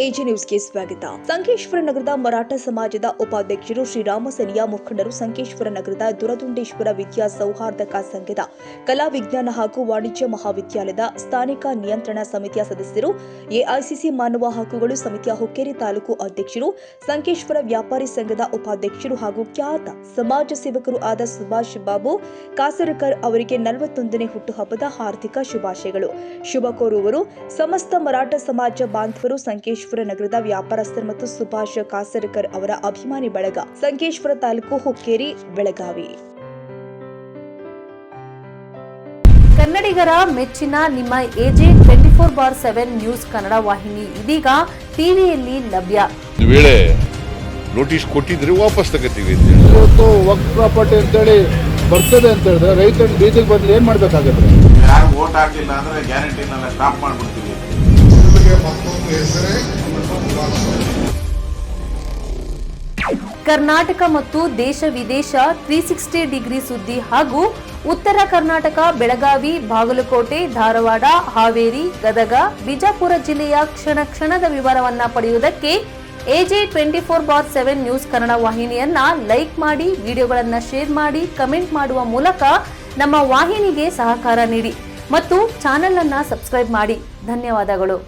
AJ ನ್ಯೂಸ್ಗೆ ಸ್ವಾಗತ. ಸಂಕೇಶ್ವರ ನಗರದ ಮರಾಠ ಸಮಾಜದ ಉಪಾಧ್ಯಕ್ಷರು ಶ್ರೀರಾಮ ಸೇನೆಯ ಮುಖಂಡರು ಸಂಕೇಶ್ವರ ನಗರದ ದುರದುಂಡೇಶ್ವರ ವಿದ್ಯಾ ಸೌಹಾರ್ದಕ ಸಂಘದ ಕಲಾ ವಿಜ್ಞಾನ ಹಾಗೂ ವಾಣಿಜ್ಯ ಮಹಾವಿದ್ಯಾಲಯದ ಸ್ಥಾನಿಕ ನಿಯಂತ್ರಣ ಸಮಿತಿಯ ಸದಸ್ಯರು, ಎಐಸಿಸಿ ಮಾನವ ಹಕ್ಕುಗಳು ಸಮಿತಿಯ ಹುಕ್ಕೇರಿ ತಾಲೂಕು ಅಧ್ಯಕ್ಷರು, ಸಂಕೇಶ್ವರ ವ್ಯಾಪಾರಿ ಸಂಘದ ಉಪಾಧ್ಯಕ್ಷರು ಹಾಗೂ ಖ್ಯಾತ ಸಮಾಜ ಸೇವಕರು ಆದ ಸುಭಾಷ್ ಬಾಬು ಕಾಸರಕರ್ ಅವರಿಗೆ 41ನೇ ಹುಟ್ಟುಹಬ್ಬದ ಹಾರ್ದಿಕ ಶುಭಾಶಯಗಳು. ಶುಭ ಕೋರುವವರು ಸಮಸ್ತ ಮರಾಠ ಸಮಾಜ ಬಾಂಧವರು, ಸಂಕೇಶ್ವರ ನಗರದ ವ್ಯಾಪಾರಸ್ಥರು ಮತ್ತು ಸುಭಾಷ್ ಕಾಸರಕರ್ ಅವರ ಅಭಿಮಾನಿ ಬಳಗ, ಸಂಕೇಶ್ವರ ತಾಲೂಕು ಹುಕ್ಕೇರಿ, ಬೆಳಗಾವಿ. ಕನ್ನಡಿಗರ ಮೆಚ್ಚಿನ ನಿಮ್ಮ ಎಜೆ 24/7 ನ್ಯೂಸ್ ಕನ್ನಡ ವಾಹಿನಿ ಇದೀಗ ಟಿವಿಯಲ್ಲಿ ಲಭ್ಯ. ವೇಳೆ ನೋಟಿಸ್ ಕೊಟ್ಟಿದ್ರೆ ವಾಪಸ್ ತಗೋತೀವಿ. ಇವತ್ತು ವಕ್ಫ್ ಪ್ರಾಪರ್ಟಿ ಅಂತೇಳಿ ಬರ್ತದೆ ಅಂತ ಹೇಳಿದ್ರೆ ರೈತರು ಬೀದಿಗೆ ಬದಲು ಏನ್ ಮಾಡ್ಬೇಕಾಗತ್ತೆ? ಯಾರು ವೋಟ್ ಹಾಕಿಲ್ಲ ಅಂದ್ರೆ ಗ್ಯಾರಂಟಿನೆಲ್ಲ ಸ್ಟಾಪ್ ಮಾಡ್ಬಿಡ್ತೀವಿ. ಕರ್ನಾಟಕ ಮತ್ತು ದೇಶ ವಿದೇಶ 360 ಡಿಗ್ರಿ ಸುದ್ದಿ ಹಾಗೂ ಉತ್ತರ ಕರ್ನಾಟಕ, ಬೆಳಗಾವಿ, ಬಾಗಲಕೋಟೆ, ಧಾರವಾಡ, ಹಾವೇರಿ, ಗದಗ, ಬಿಜಾಪುರ ಜಿಲ್ಲೆಯ ಕ್ಷಣ ಕ್ಷಣದ ವಿವರವನ್ನ ಪಡೆಯುವುದಕ್ಕೆ ಎಜೆ 24/7 ನ್ಯೂಸ್ ಕನ್ನಡ ವಾಹಿನಿಯನ್ನ ಲೈಕ್ ಮಾಡಿ, ವಿಡಿಯೋಗಳನ್ನ ಶೇರ್ ಮಾಡಿ, ಕಮೆಂಟ್ ಮಾಡುವ ಮೂಲಕ ನಮ್ಮ ವಾಹಿನಿಗೆ ಸಹಕಾರ ನೀಡಿ ಮತ್ತು ಚಾನೆಲ್ ಅನ್ನ ಸಬ್ಸ್ಕ್ರೈಬ್ ಮಾಡಿ. ಧನ್ಯವಾದಗಳು.